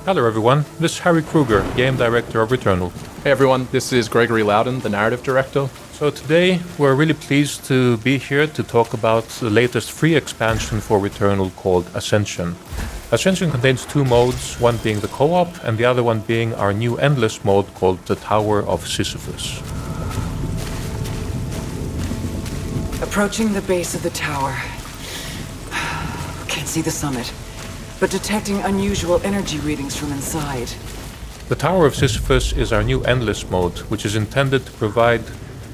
Hello everyone, this is Harry Kruger, Game Director of RETURNAL. Hey everyone, this is Gregory Loudon, the Narrative Director. So today we're really pleased to be here to talk about the latest free expansion for RETURNAL called Ascension. Ascension contains two modes, one being the co-op and the other one being our new endless mode called the Tower of Sisyphus. Approaching the base of the tower. Can't see the summit, but detecting unusual energy readings from inside. The Tower of Sisyphus is our new endless mode, which is intended to provide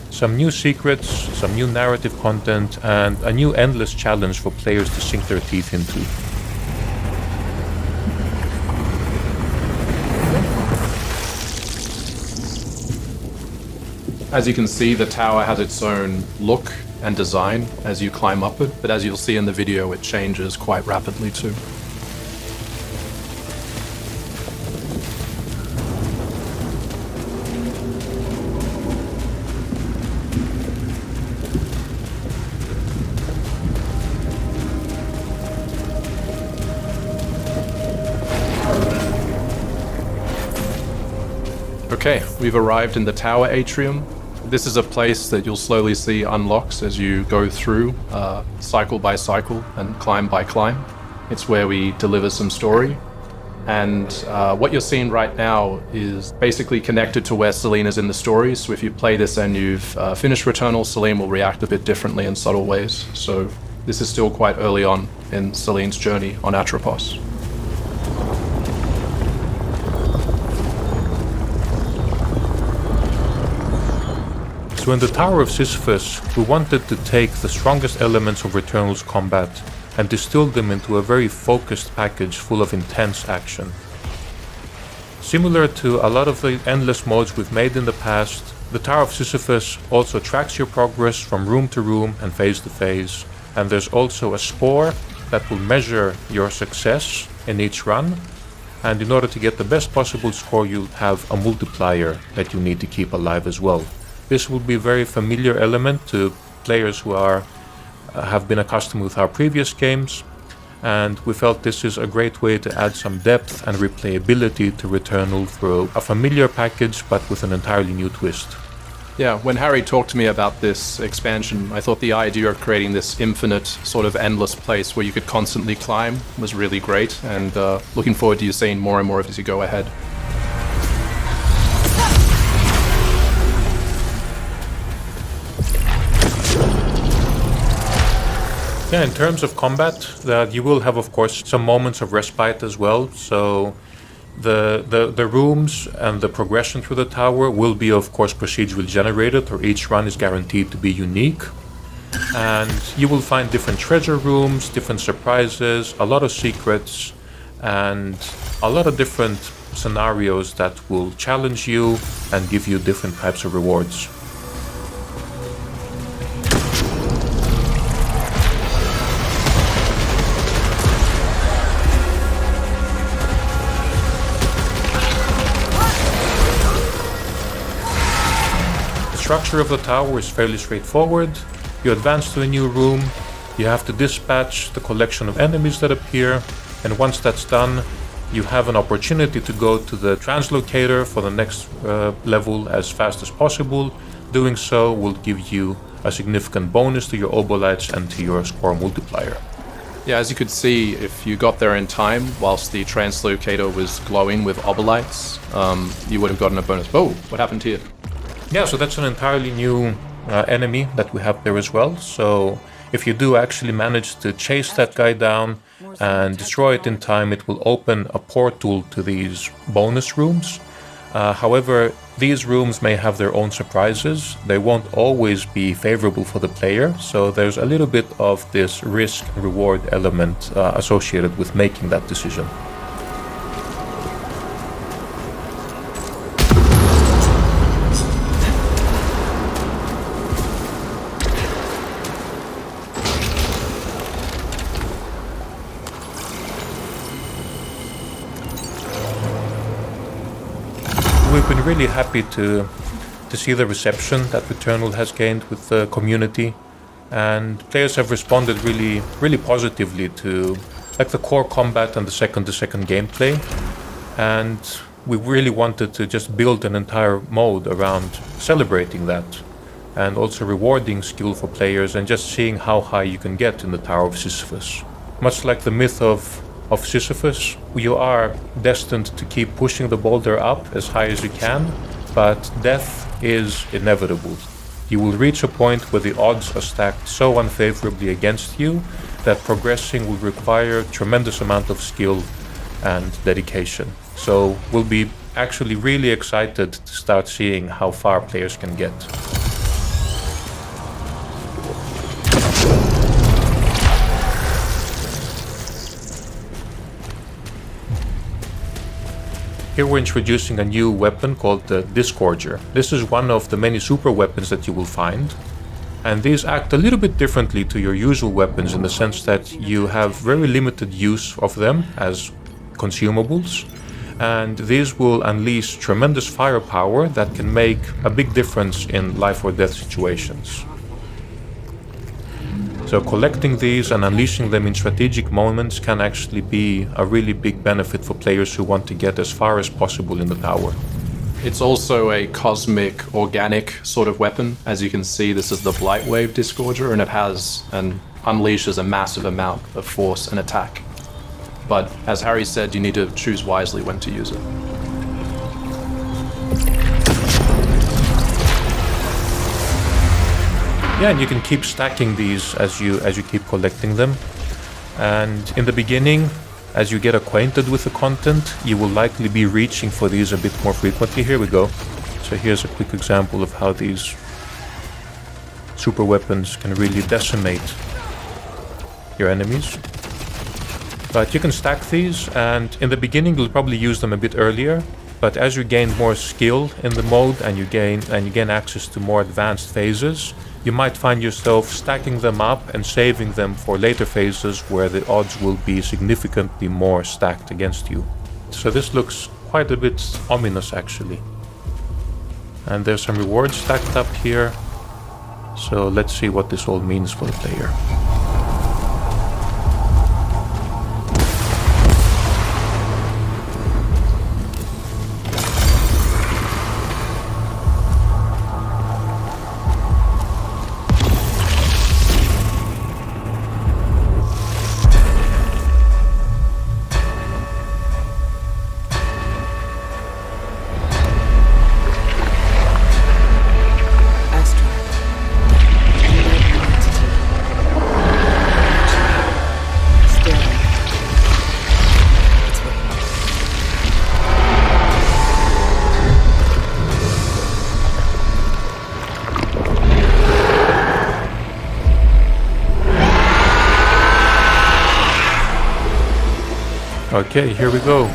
some new secrets, some new narrative content, and a new endless challenge for players to sink their teeth into. As you can see, the tower has its own look and design as you climb up it, but as you'll see in the video, it changes quite rapidly too. Okay, we've arrived in the tower atrium. This is a place that you'll slowly see unlocks as you go through cycle by cycle and climb by climb. It's where we deliver some story. And what you're seeing right now is basically connected to where Selene is in the story. So if you play this and you've finished Returnal, Selene will react a bit differently in subtle ways. So this is still quite early on in Selene's journey on Atropos. So in the Tower of Sisyphus, we wanted to take the strongest elements of Returnal's combat and distill them into a very focused package full of intense action. Similar to a lot of the endless modes we've made in the past, the Tower of Sisyphus also tracks your progress from room to room and phase to phase, and there's also a score that will measure your success in each run, and in order to get the best possible score you'll have a multiplier that you need to keep alive as well. This will be a very familiar element to players who have been accustomed with our previous games, and we felt this is a great way to add some depth and replayability to Returnal through a familiar package but with an entirely new twist. Yeah, when Harry talked to me about this expansion, I thought the idea of creating this infinite, sort of endless place where you could constantly climb was really great, and looking forward to you seeing more and more of it as you go ahead. Yeah, in terms of combat, you will have, of course, some moments of respite as well. So the rooms and the progression through the tower will be, of course, procedurally generated, or each run is guaranteed to be unique. And you will find different treasure rooms, different surprises, a lot of secrets, and a lot of different scenarios that will challenge you and give you different types of rewards. The structure of the tower is fairly straightforward. You advance to a new room, you have to dispatch the collection of enemies that appear, and once that's done, you have an opportunity to go to the translocator for the next level as fast as possible. Doing so will give you a significant bonus to your obolites and to your score multiplier. Yeah, as you could see, if you got there in time, whilst the translocator was glowing with obolites, you would have gotten a bonus. Oh, what happened here? Yeah, so that's an entirely new enemy that we have there as well. So if you do actually manage to chase that guy down and destroy it in time, it will open a portal to these bonus rooms. However, these rooms may have their own surprises. They won't always be favorable for the player, so there's a little bit of this risk-reward element associated with making that decision. We've been really happy to see the reception that Returnal has gained with the community. and players have responded really positively to like the core combat and the second-to-second gameplay. And we really wanted to just build an entire mode around celebrating that and also rewarding skill for players and just seeing how high you can get in the Tower of Sisyphus. Much like the myth of Sisyphus, you are destined to keep pushing the boulder up as high as you can, but death is inevitable. You will reach a point where the odds are stacked so unfavorably against you that progressing will require a tremendous amount of skill and dedication. So we'll be actually really excited to start seeing how far players can get. Here we're introducing a new weapon called the Disgorger. This is one of the many super weapons that you will find. And these act a little bit differently to your usual weapons in the sense that you have very limited use of them as consumables. And these will unleash tremendous firepower that can make a big difference in life or death situations. So collecting these and unleashing them in strategic moments can actually be a really big benefit for players who want to get as far as possible in the tower. It's also a cosmic, organic sort of weapon. As you can see, this is the Blightwave Disgorger, and it has and unleashes a massive amount of force and attack. But as Harry said, you need to choose wisely when to use it. Yeah, and you can keep stacking these as you keep collecting them. And in the beginning, as you get acquainted with the content, you will likely be reaching for these a bit more frequently. Here we go. So here's a quick example of how these super weapons can really decimate your enemies. But you can stack these, and in the beginning you'll probably use them a bit earlier. But as you gain more skill in the mode and you gain access to more advanced phases, you might find yourself stacking them up and saving them for later phases where the odds will be significantly more stacked against you. So this looks quite a bit ominous actually. And there's some rewards stacked up here. So let's see what this all means for the player. Okay, here we go.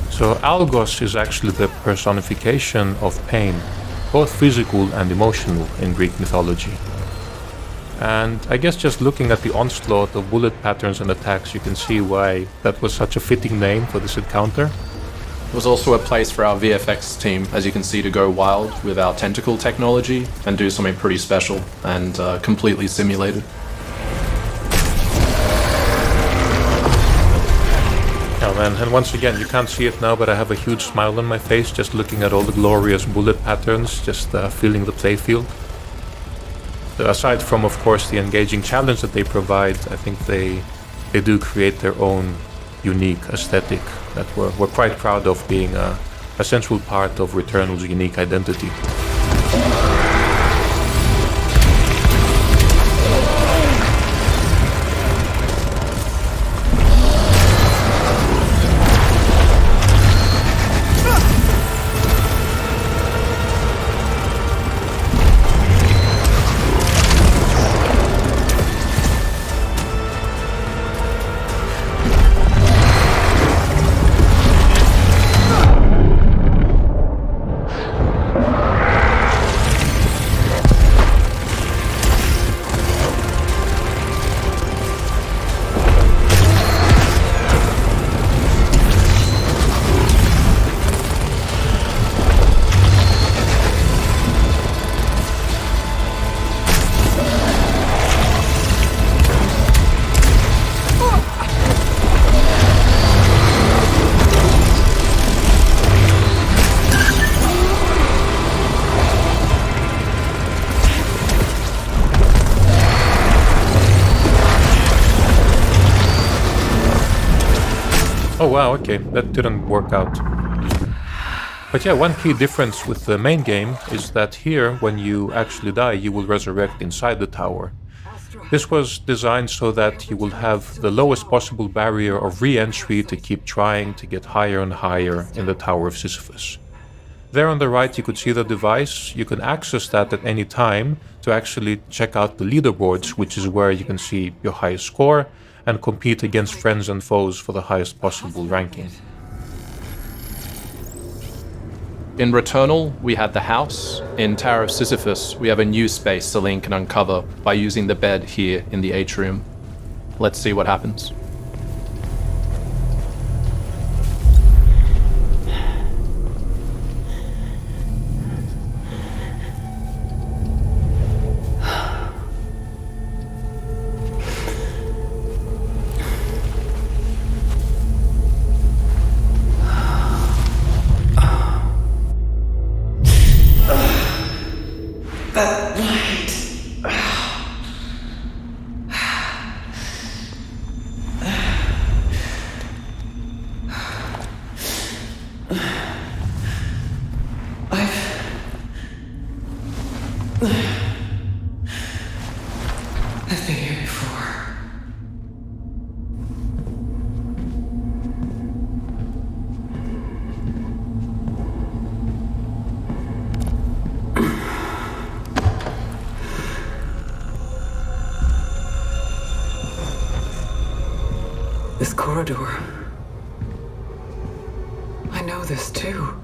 So Algos is actually the personification of pain, both physical and emotional in Greek mythology. And I guess just looking at the onslaught of bullet patterns and attacks, you can see why that was such a fitting name for this encounter. It was also a place for our VFX team, as you can see, to go wild with our tentacle technology and do something pretty special and completely simulated. Oh man, and once again, you can't see it now, but I have a huge smile on my face just looking at all the glorious bullet patterns, just feeling the playfield. Aside from, of course, the engaging challenge that they provide, I think they do create their own unique aesthetic that we're quite proud of being a central part of Returnal's unique identity. Oh wow, okay, that didn't work out. But yeah, one key difference with the main game is that here, when you actually die, you will resurrect inside the tower. This was designed so that you will have the lowest possible barrier of re-entry to keep trying to get higher and higher in the Tower of Sisyphus. There on the right you could see the device. You can access that at any time to actually check out the leaderboards, which is where you can see your highest score and compete against friends and foes for the highest possible ranking. In Returnal, we had the house. In Tower of Sisyphus, we have a new space Celine can uncover by using the bed here in the atrium. Let's see what happens. I've been here before. This corridor. I know this too.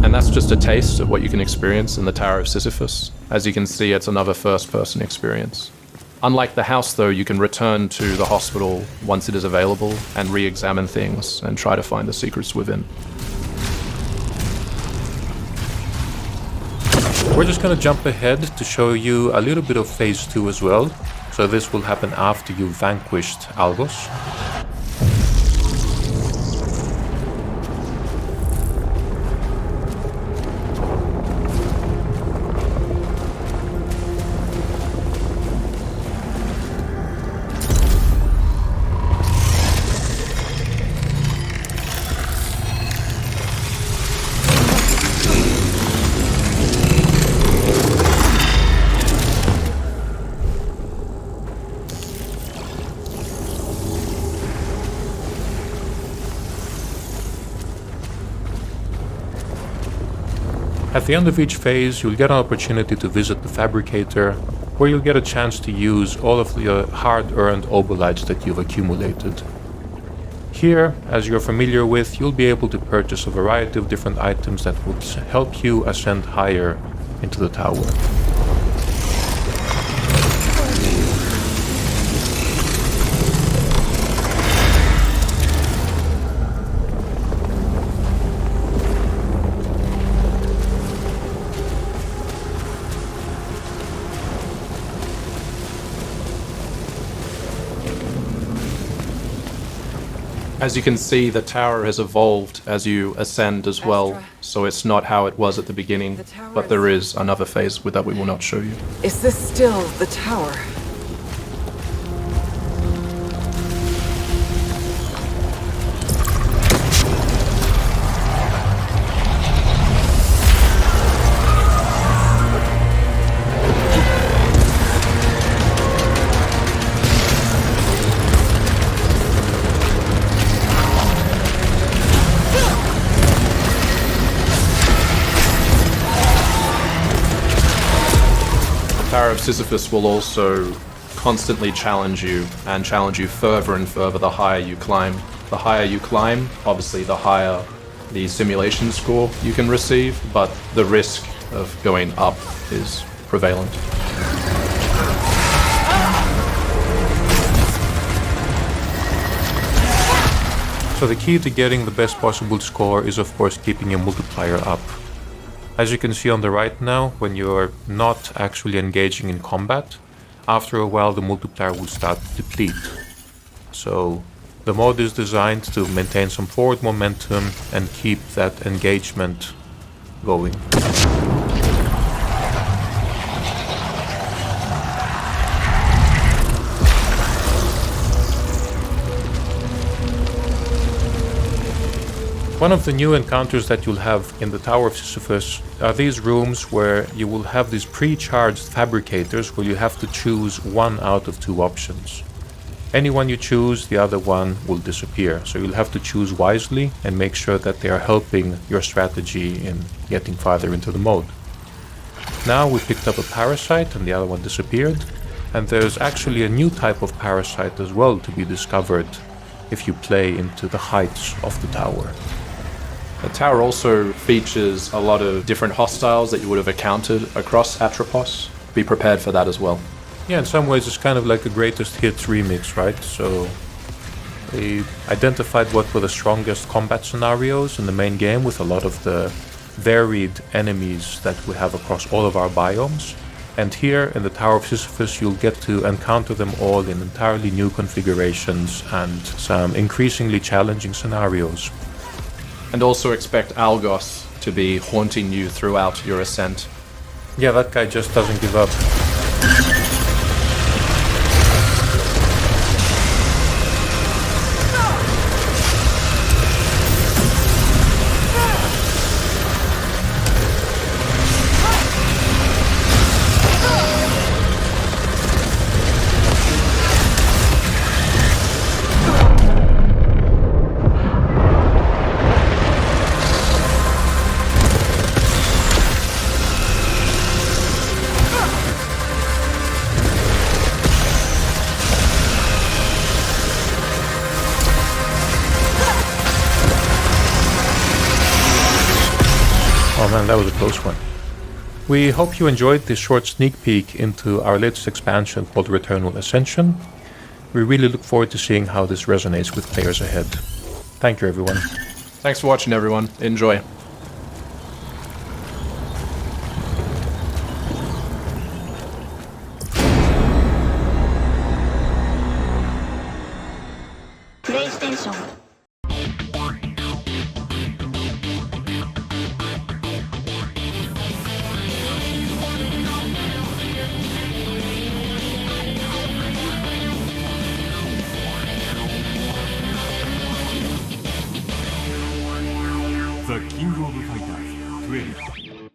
And that's just a taste of what you can experience in the Tower of Sisyphus. As you can see, it's another first-person experience. Unlike the house, though, you can return to the hospital once it is available and re-examine things and try to find the secrets within. We're just gonna jump ahead to show you a little bit of phase 2 as well. So this will happen after you've vanquished Algos. At the end of each phase, you'll get an opportunity to visit the fabricator, where you'll get a chance to use all of the hard-earned obolites that you've accumulated. Here, as you're familiar with, you'll be able to purchase a variety of different items that will help you ascend higher into the tower. As you can see, the tower has evolved as you ascend as well, so it's not how it was at the beginning, but there is another phase that we will not show you. Is this still the tower? Sisyphus will also constantly challenge you and challenge you further and further the higher you climb. The higher you climb, obviously the higher the simulation score you can receive, but the risk of going up is prevalent. So the key to getting the best possible score is of course keeping your multiplier up. As you can see on the right now, when you're not actually engaging in combat, after a while the multiplier will start to deplete. So the mod is designed to maintain some forward momentum and keep that engagement going. One of the new encounters that you'll have in the Tower of Sisyphus are these rooms where you will have these pre-charged fabricators where you have to choose one out of two options. Any one you choose, the other one will disappear. So you'll have to choose wisely and make sure that they are helping your strategy in getting farther into the mode. Now we picked up a parasite and the other one disappeared. And there's actually a new type of parasite as well to be discovered if you play into the heights of the tower. The tower also features a lot of different hostiles that you would have encountered across Atropos. Be prepared for that as well. Yeah, in some ways it's kind of like a greatest hits remix, right? So they identified what were the strongest combat scenarios in the main game with a lot of the varied enemies that we have across all of our biomes. And here in the Tower of Sisyphus you'll get to encounter them all in entirely new configurations and some increasingly challenging scenarios. And also expect Algos to be haunting you throughout your ascent. Yeah, that guy just doesn't give up. Oh man, that was a close one. We hope you enjoyed this short sneak peek into our latest expansion called RETURNAL Ascension. We really look forward to seeing how this resonates with players ahead. Thank you, everyone. Thanks for watching, everyone. Enjoy. PlayStation The King of Fighters 12